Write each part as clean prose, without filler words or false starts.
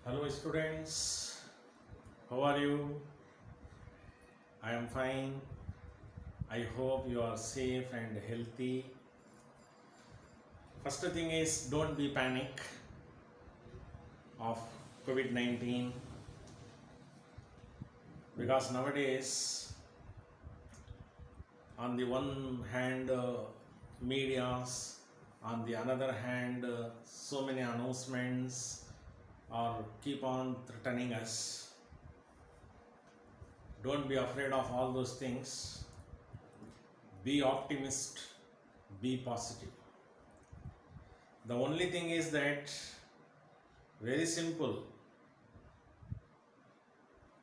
Hello students, how are you? I am fine. I hope you are safe and healthy. First thing is don't be panic of COVID-19 because nowadays on the one hand medias, on the other hand so many announcements are keep on threatening us. Don't be afraid of all those things. Be optimist, be positive. The only thing is that very simple.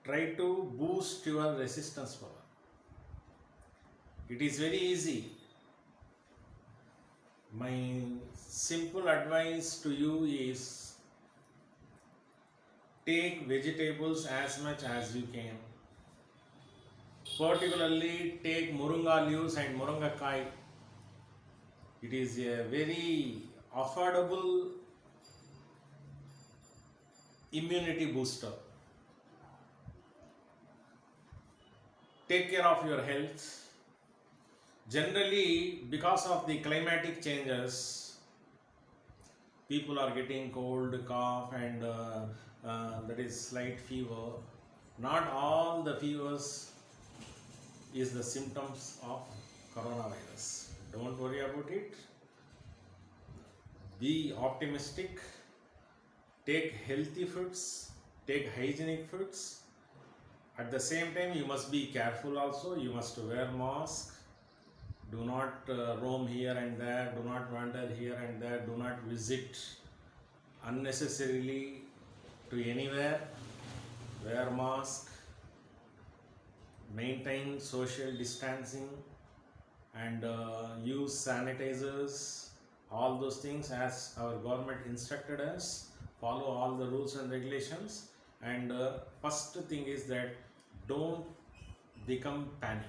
Try to boost your resistance power. It is very easy. My simple advice to you is take vegetables as much as you can. Particularly take moringa leaves and moringa kai. It is a very affordable immunity booster. Take care of your health. Generally, because of the climatic changes, people are getting cold, cough, and that is slight fever. Not all the fevers is the symptoms of coronavirus. Don't worry about it. Be optimistic. Take healthy foods. Take hygienic foods. At the same time, you must be careful also. You must wear mask. Do not roam here and there. Do not wander here and there. Do not visit unnecessarily to anywhere. Wear mask. Maintain social distancing and use sanitizers. All those things as our government instructed us. Follow all the rules and regulations. And first thing is that don't become panic.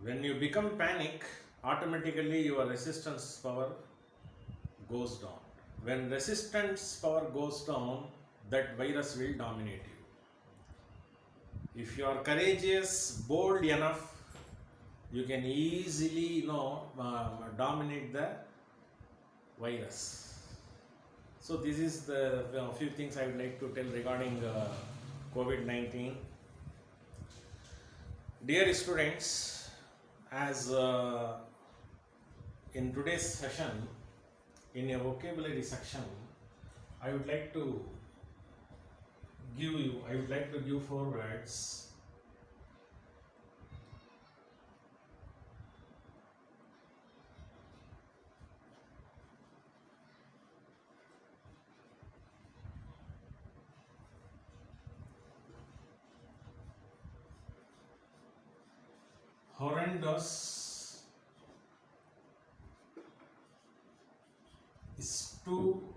When you become panic, automatically your resistance power goes down. When resistance power goes down, that virus will dominate you. If you are courageous, bold enough, you can easily dominate the virus. So this is the few things I would like to tell regarding COVID-19. Dear students, as in today's session, in a vocabulary section, I would like to give 4 words. Horrendous, stupendous,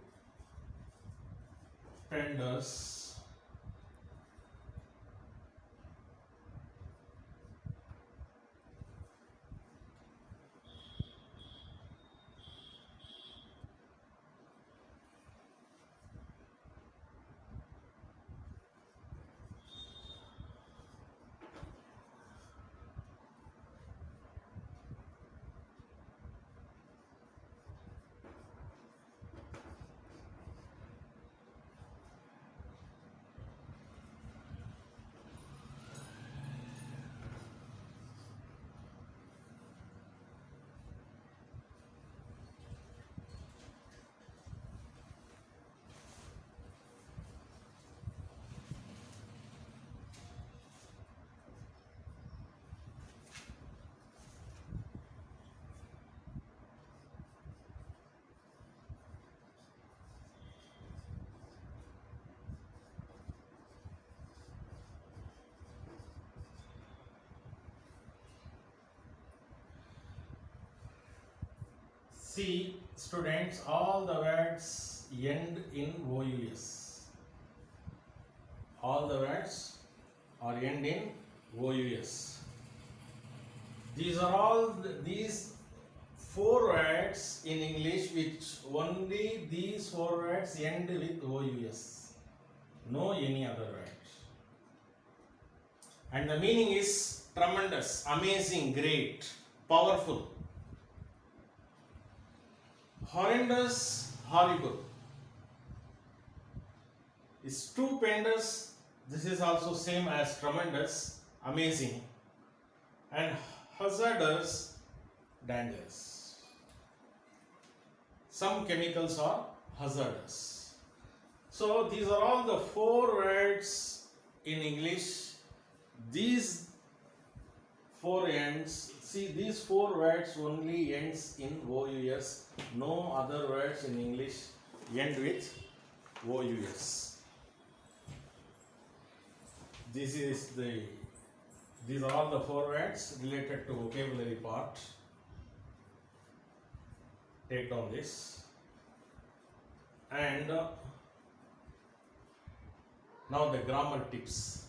See, students, all the words end in OUS. All the words are end in OUS. These four words in English which only these four words end with OUS. No any other words. And the meaning is tremendous, amazing, great, powerful. Horrendous, horrible. Stupendous, this is also same as tremendous, amazing. And hazardous, dangerous. Some chemicals are hazardous. So these are all the four words in English. These four ends, see these four words only ends in OUS. No other words in English end with OUS. These are all the four words related to vocabulary part. Take down this. And now the grammar tips.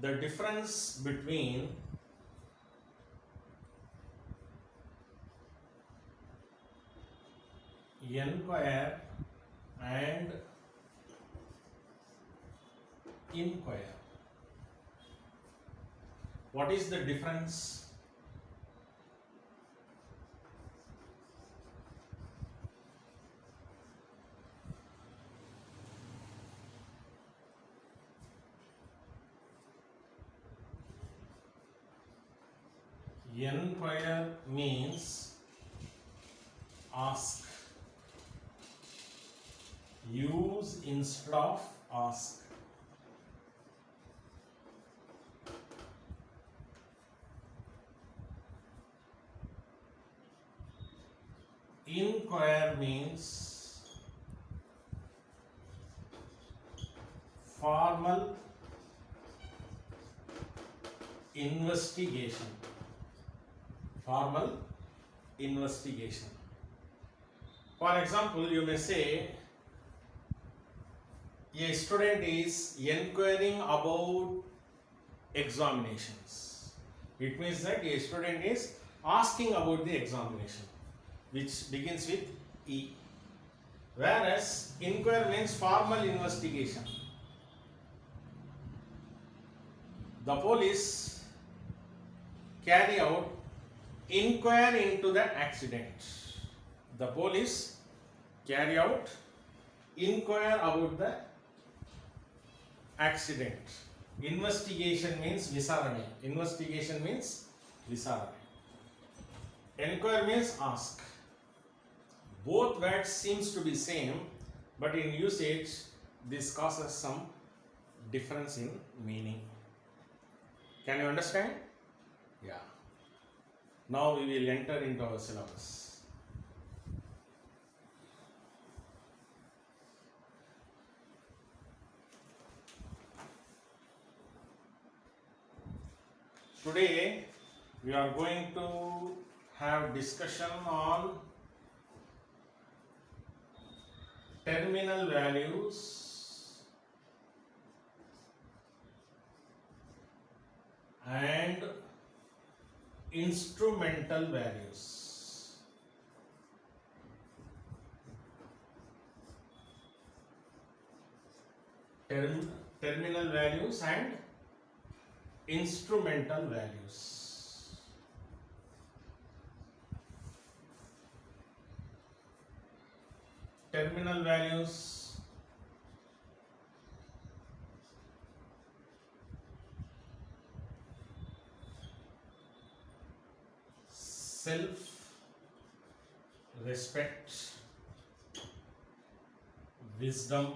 The difference between enquire and inquire. What is the difference? Enquire means ask. Use instead of ask. Inquire means formal investigation. Formal investigation. For example, you may say a student is inquiring about examinations. It means that a student is asking about the examination, which begins with E. Whereas inquire means formal investigation. The police carry out inquire into the accident. The police carry out inquire about the accident. Investigation means visarane. Investigation means visarane. Inquire means ask. Both words seems to be same, but in usage this causes some difference in meaning. Can you understand? Yeah. Now we will enter into our syllabus. Today we are going to have discussion on terminal values and instrumental values. Terminal values and instrumental values. Terminal values self respect, wisdom,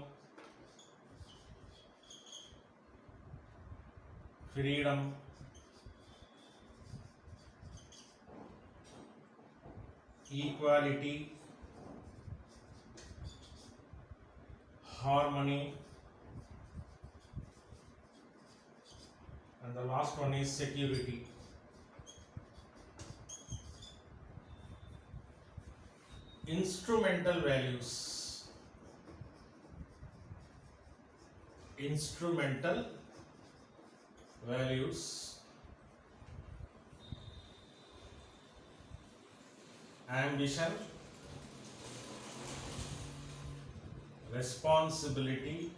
freedom, equality, harmony, and the last one is security. Instrumental values. instrumental values, ambition, responsibility,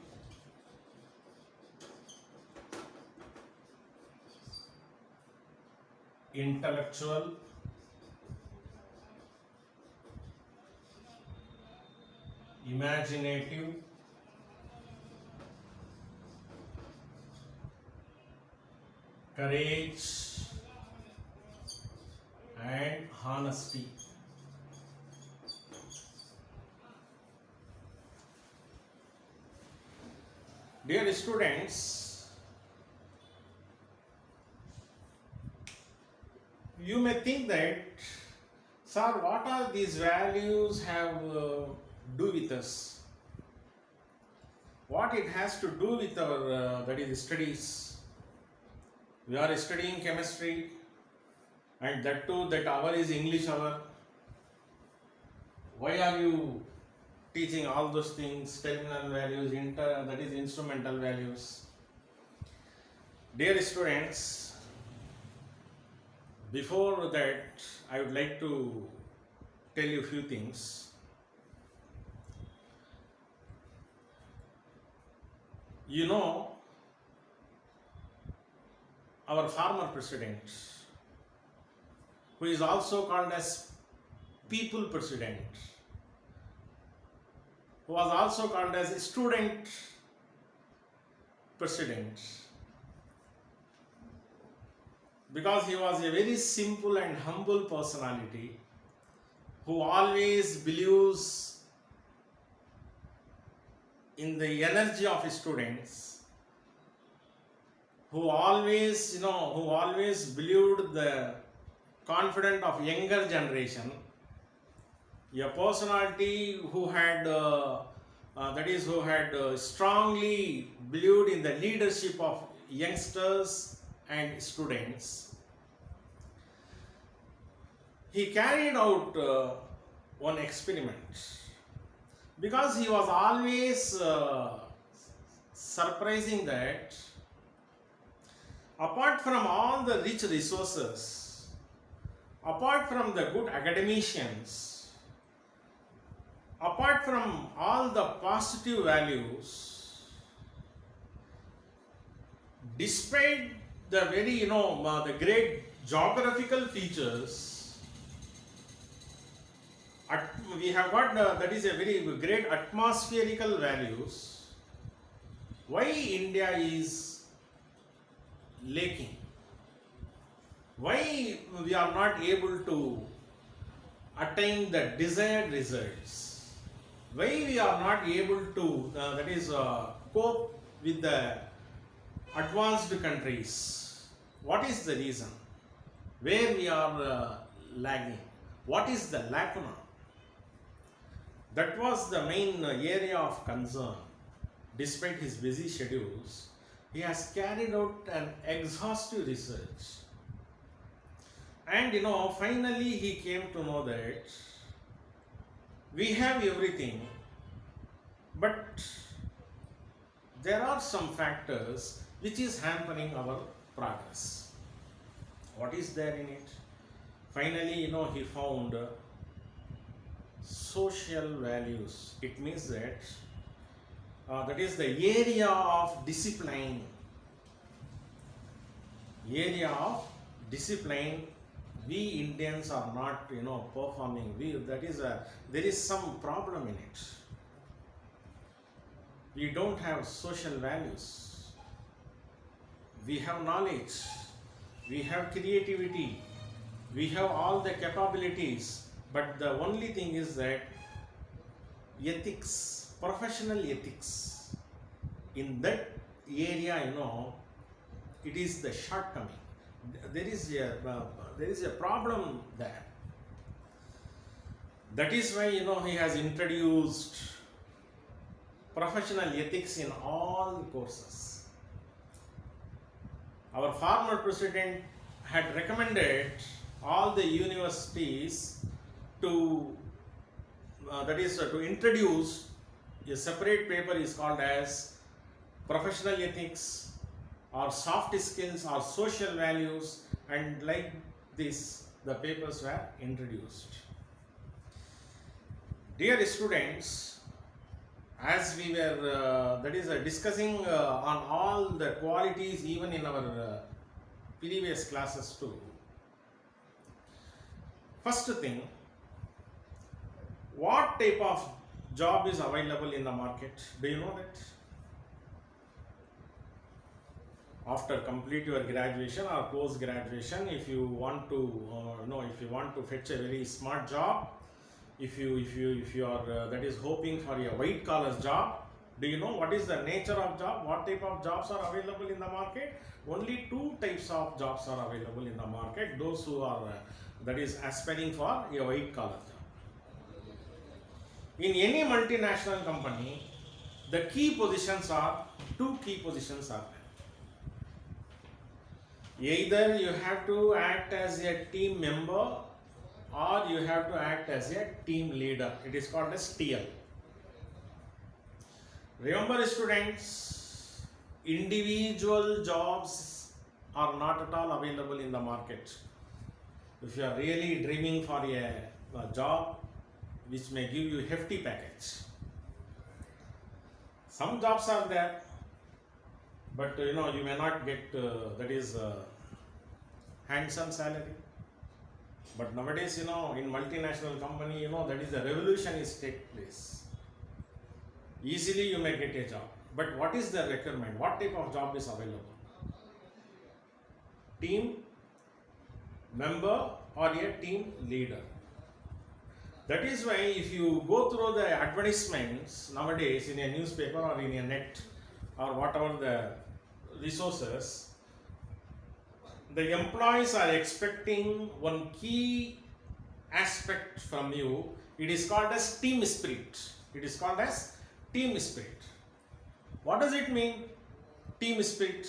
intellectual, imaginative, courage, and honesty. Dear students, you may think that, sir, what are these values have do with us? What it has to do with our that is studies? We are studying chemistry, and that too that hour is English hour. Why are you teaching all those things, terminal values, that is instrumental values? Dear students, before that I would like to tell you a few things. You know, our former president, who is also called as people president, who was also called as student president, because he was a very simple and humble personality who always believes in the energy of students, who always believed the confidence of younger generation, a personality who had strongly believed in the leadership of youngsters and students. He carried out one experiment, because he was always surprising that apart from all the rich resources, apart from the good academicians, apart from all the positive values, despite the very the great geographical features, we have got that is a very great atmospherical values. Why India is lacking? Why we are not able to attain the desired results? Why we are not able to cope with the advanced countries? What is the reason? Where we are lagging? What is the lacuna? That was the main area of concern. Despite his busy schedules, he has carried out an exhaustive research. And finally he came to know that we have everything, but there are some factors which is hampering our progress. What is there in it? Finally, he found social values. It means that that is the area of discipline. Area of discipline. We Indians are not, performing. There is some problem in it. We don't have social values. We have knowledge. We have creativity. We have all the capabilities. But the only thing is that ethics, professional ethics, in that area, it is the shortcoming. There is a problem there. That is why he has introduced professional ethics in all the courses. Our former president had recommended all the universities to to introduce a separate paper is called as professional ethics, or soft skills, or social values, and like this, the papers were introduced. Dear students, as we were discussing on all the qualities, even in our previous classes too. First thing, what type of job is available in the market? Do you know that? After complete your graduation or post graduation, if you want to fetch a very smart job, if you are that is hoping for a white collar job, do you know what is the nature of job? What type of jobs are available in the market? Only two types of jobs are available in the market. Those who are that is aspiring for a white collar job. In any multinational company, the key positions are two key positions are there. Either you have to act as a team member or you have to act as a team leader. It is called as TL. Remember students, individual jobs are not at all available in the market. If you are really dreaming for a job which may give you hefty package, some jobs are there, but you may not get handsome salary. But nowadays, in multinational company, that is the revolution is take place. Easily you may get a job. But what is the requirement? What type of job is available? Team member or a team leader. That is why if you go through the advertisements nowadays in a newspaper or in a net or whatever the resources, the employees are expecting one key aspect from you. It is called as team spirit. It is called as team spirit. What does it mean? Team spirit.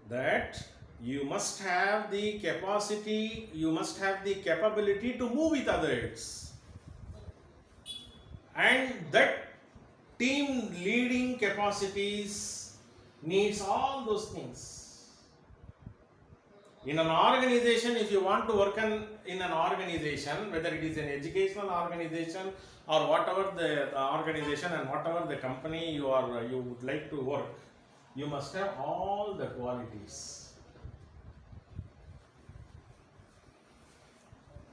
That you must have the capacity, you must have the capability to move with others. And that team leading capacities needs all those things. In an organization, if you want to work in an organization, whether it is an educational organization or whatever the organization and whatever the company you would like to work, you must have all the qualities.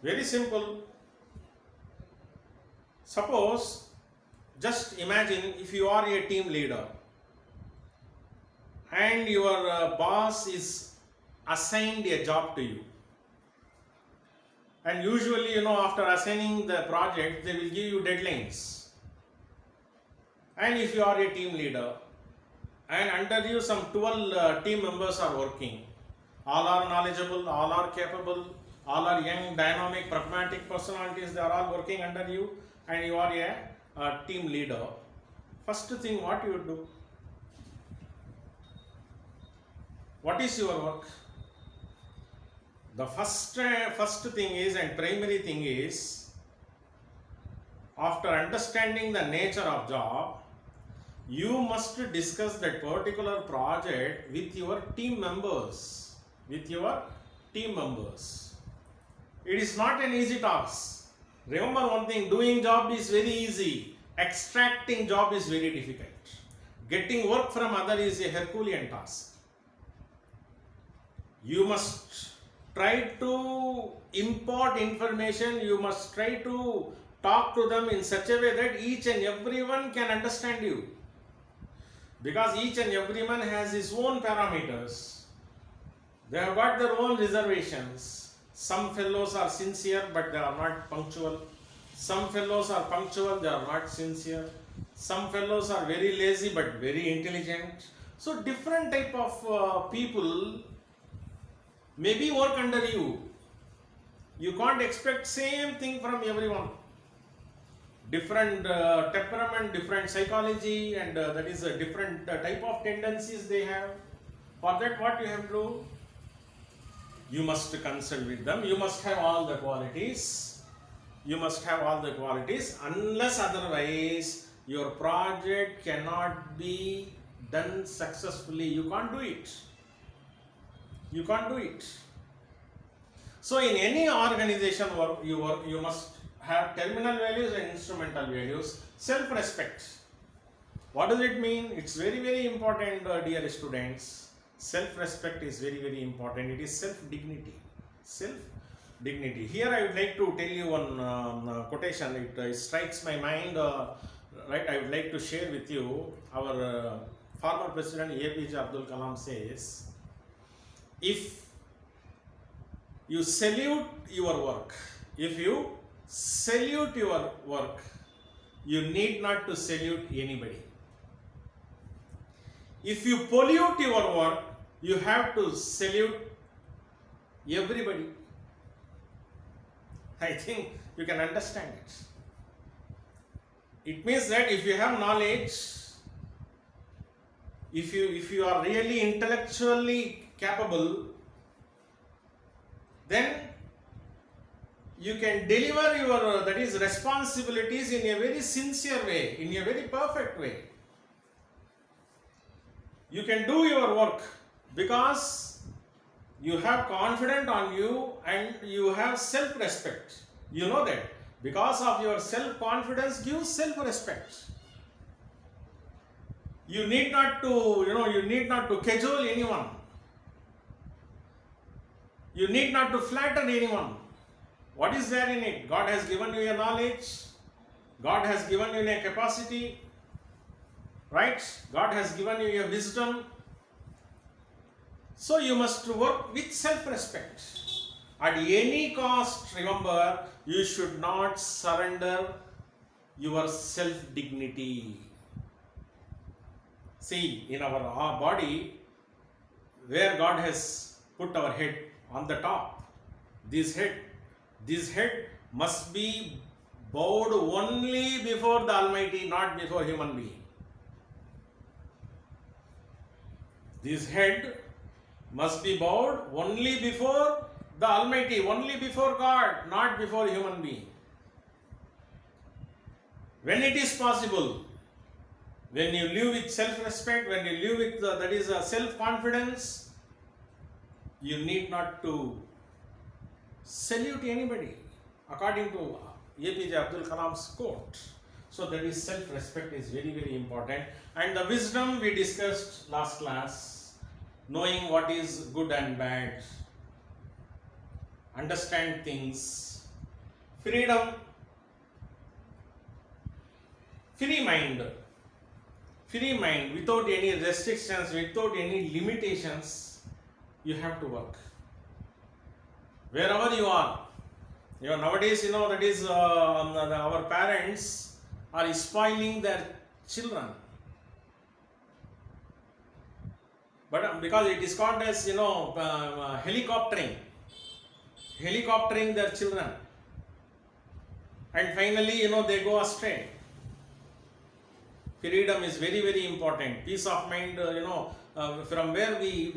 Very simple. Suppose, just imagine if you are a team leader and your boss is assigned a job to you, and usually after assigning the project they will give you deadlines, and if you are a team leader and under you some 12 team members are working, all are knowledgeable, all are capable, all are young, dynamic, pragmatic personalities, they are all working under you, and you are a team leader. First thing, what you would do? What is your work? The first thing is, and primary thing is, after understanding the nature of job, you must discuss that particular project with your team members. It is not an easy task. Remember one thing, doing job is very easy. Extracting job is very difficult. Getting work from other is a Herculean task. You must try to import information, you must try to talk to them in such a way that each and everyone can understand you. Because each and everyone has his own parameters. They have got their own reservations. Some fellows are sincere but they are not punctual. Some fellows are punctual, they are not sincere. Some fellows are very lazy but very intelligent. So different type of people maybe work under you. You can't expect same thing from everyone. Different temperament, different psychology, and that is a different type of tendencies they have. For that, what you have to do? You must consult with them. You must have all the qualities. Unless otherwise, your project cannot be done successfully, you can't do it. You can't do it. So in any organization you work, you must have terminal values and instrumental values. Self-respect. What does it mean? It's very, very important, dear students. Self-respect is very, very important. It is self-dignity. Self-dignity. Here I would like to tell you one quotation. It strikes my mind. Right, I would like to share with you. Our former President APJ Abdul Kalam says, if you salute your work, if you salute your work, you need not to salute anybody. If you pollute your work, you have to salute everybody. I think you can understand it. It means that if you have knowledge, if you are really intellectually capable, then you can deliver your responsibilities in a very sincere way, in a very perfect way. You can do your work because you have confidence on you and you have self-respect. You know that. Because of your self-confidence gives self-respect. You need not to cajole anyone. You need not to flatter anyone. What is there in it? God has given you a knowledge. God has given you a capacity. Right? God has given you a wisdom. So you must work with self-respect. At any cost, remember, you should not surrender your self-dignity. See, in our body, where God has put our head on the top, this head must be bowed only before the Almighty, not before human being. This head must be bowed only before the Almighty, only before God, not before human being. When it is possible, when you live with self-respect, when you live with self-confidence, you need not to salute anybody, according to APJ Abdul Kalam's quote. So that is self-respect is very, very important. And the wisdom we discussed last class, knowing what is good and bad, understand things, freedom, free mind, without any restrictions, without any limitations, you have to work. Wherever you are, nowadays, our parents are spoiling their children. But because it is called as, helicoptering their children. And finally, they go astray. Freedom is very, very important. Peace of mind, from where we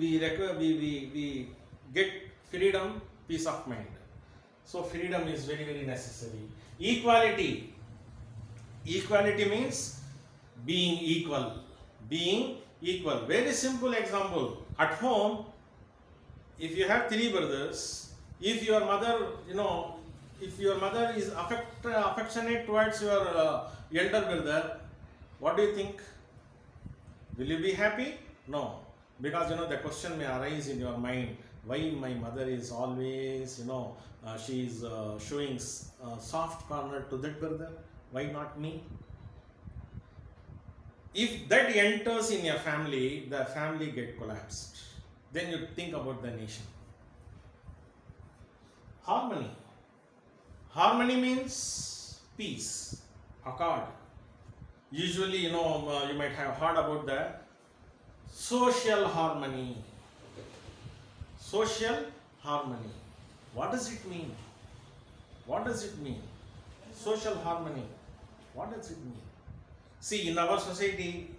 get freedom, peace of mind. So freedom is very, very necessary. Equality means being equal. Very simple example. At home, if you have 3 brothers, if your mother is affectionate towards your elder brother, what do you think? Will you be happy? No. Because the question may arise in your mind, why my mother is always, she is showing soft corner to that brother, why not me? If that enters in your family, the family get collapsed. Then you think about the nation. Harmony means peace, accord. Usually, you might have heard about the social harmony. Social harmony. What does it mean? Social harmony. What does it mean? See, in our society,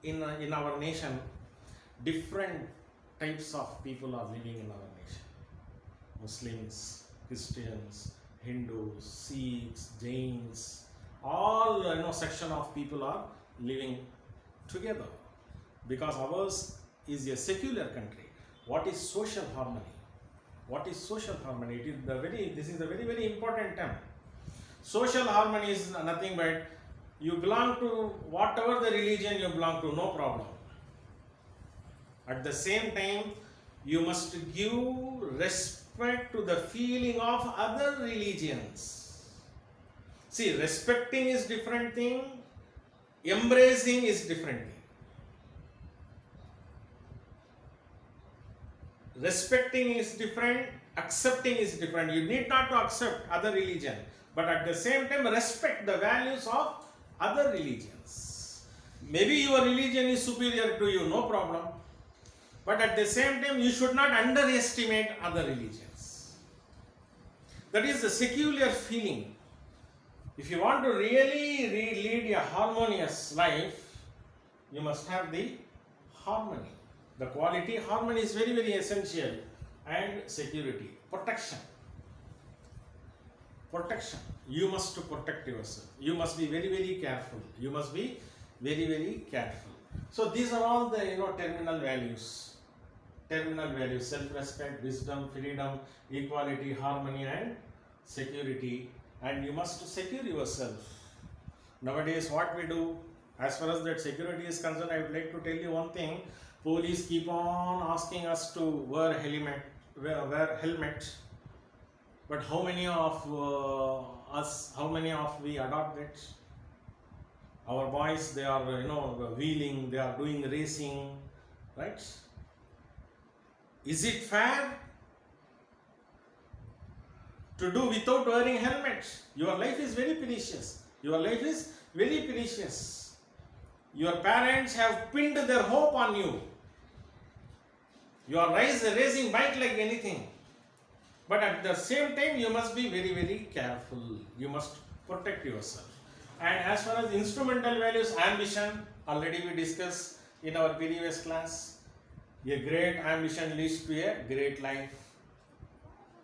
in our nation, different types of people are living in our nation. Muslims, Christians, Hindus, Sikhs, Jains, all section of people are living together. because ours is a secular country. What is social harmony? What is social harmony? This is a very, very important term. Social harmony is nothing but you belong to whatever the religion you belong to, no problem. At the same time, you must give respect to the feeling of other religions. See, respecting is different thing, embracing is different thing. Respecting is different, accepting is different. You need not to accept other religion, but at the same time respect the values of other religions. Maybe your religion is superior to you, no problem. But at the same time, you should not underestimate other religions. That is the secular feeling. If you want to really lead a harmonious life, you must have the harmony. The quality, harmony is very, very essential. And security, protection. Protection. You must protect yourself. You must be very, very careful. You must be very, very careful. So these are all the terminal values. Terminal values: self-respect, wisdom, freedom, equality, harmony, and security. And you must secure yourself. Nowadays, what we do, as far as that security is concerned, I would like to tell you one thing. Police keep on asking us to wear helmet. But how many of we adopt it? Our boys, they are wheeling, they are doing racing, right? Is it fair to do without wearing helmet? Your life is very precious. Your life is very precious. Your parents have pinned their hope on you. You are racing bike like anything. But at the same time, you must be very, very careful. You must protect yourself. And as far as instrumental values, ambition, already we discussed in our previous class. A great ambition leads to a great life.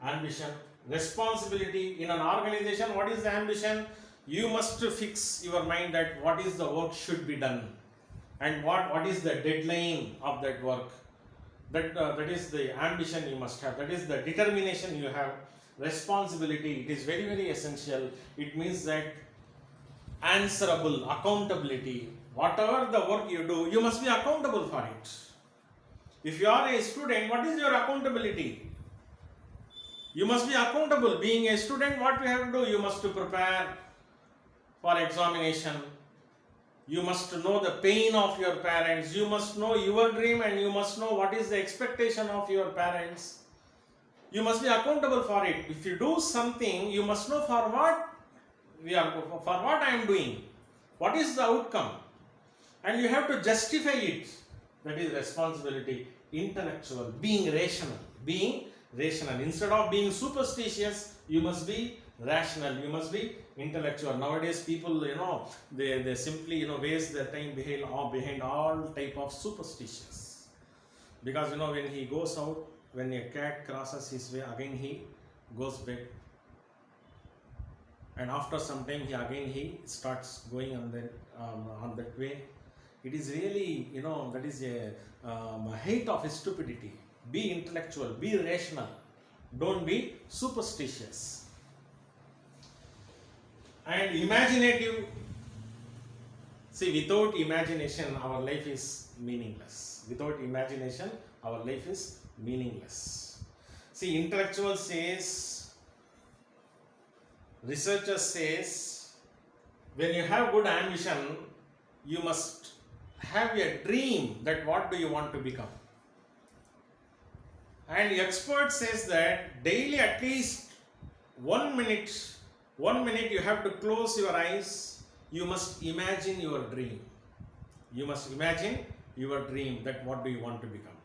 Ambition. Responsibility in an organization. What is the ambition? You must fix your mind that what is the work should be done. And what is the deadline of that work. That is the ambition you must have. That is the determination you have. Responsibility, it is very, very essential. It means that answerable, accountability. Whatever the work you do, you must be accountable for it. If you are a student, what is your accountability? You must be accountable. Being a student, what you have to do? You must prepare for examination. You must know the pain of your parents. You must know your dream, and you must know what is the expectation of your parents. You must be accountable for it. If you do something, you must know for what I am doing. What is the outcome? And you have to justify it. That is responsibility. Intellectual, being rational. Instead of being superstitious, you must be rational. You must be intellectual. Nowadays, people, they simply, waste their time behind all type of superstitions. Because, when he goes out, when a cat crosses his way, again he goes back. And after some time, he starts going on that way. It is really, that is a height of stupidity. Be intellectual, be rational. Don't be superstitious. And imaginative. See, without imagination, our life is meaningless. Without imagination, our life is meaningless. See, intellectual says, researchers says, when you have good ambition, you must have a dream that what do you want to become. And expert says that daily at least 1 minute you have to close your eyes. You must imagine your dream. You must imagine your dream that what do you want to become.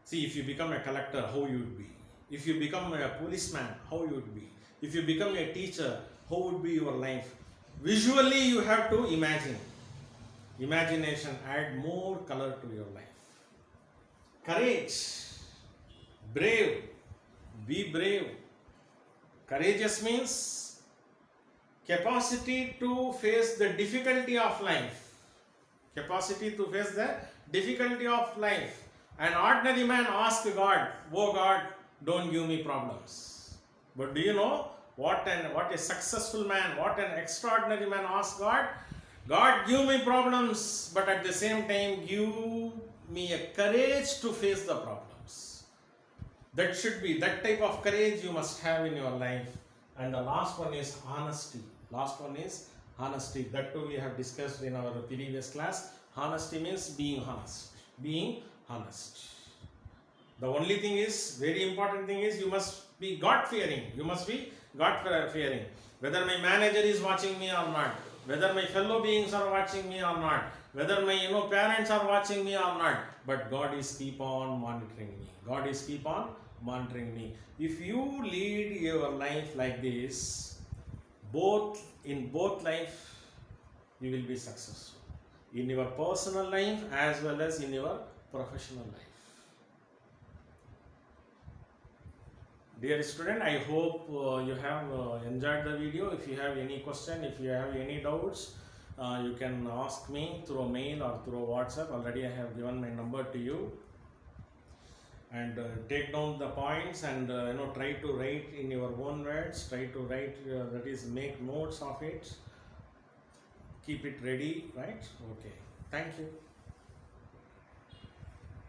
See, if you become a collector, how you would be. If you become a policeman, how you would be. If you become a teacher, how would be your life. Visually you have to imagine. Imagination add more color to your life. Courage. Brave. Be brave. Courageous means capacity to face the difficulty of life. Capacity to face the difficulty of life, an ordinary man asks God, "Oh God, don't give me problems." But do you know what a successful man, what an extraordinary man asks God? God, give me problems, but at the same time, give me a courage to face the problems. That should be, that type of courage you must have in your life. And the last one is honesty. Last one is honesty. That too we have discussed in our previous class. Honesty means being honest. Being honest. The only thing is, very important thing is, you must be God fearing. You must be God fearing. Whether my manager is watching me or not, whether my fellow beings are watching me or not, whether my parents are watching me or not, but God is keep on monitoring me. God is keep on monitoring me. If you lead your life like this, in both life, you will be successful. In your personal life as well as in your professional life. Dear student, I hope you have enjoyed the video. If you have any question, if you have any doubts, you can ask me through a mail or through a WhatsApp. Already I have given my number to you. And take down the points and try to write in your own words. Try to write, that is, make notes of it. Keep it ready, right? Okay. Thank you.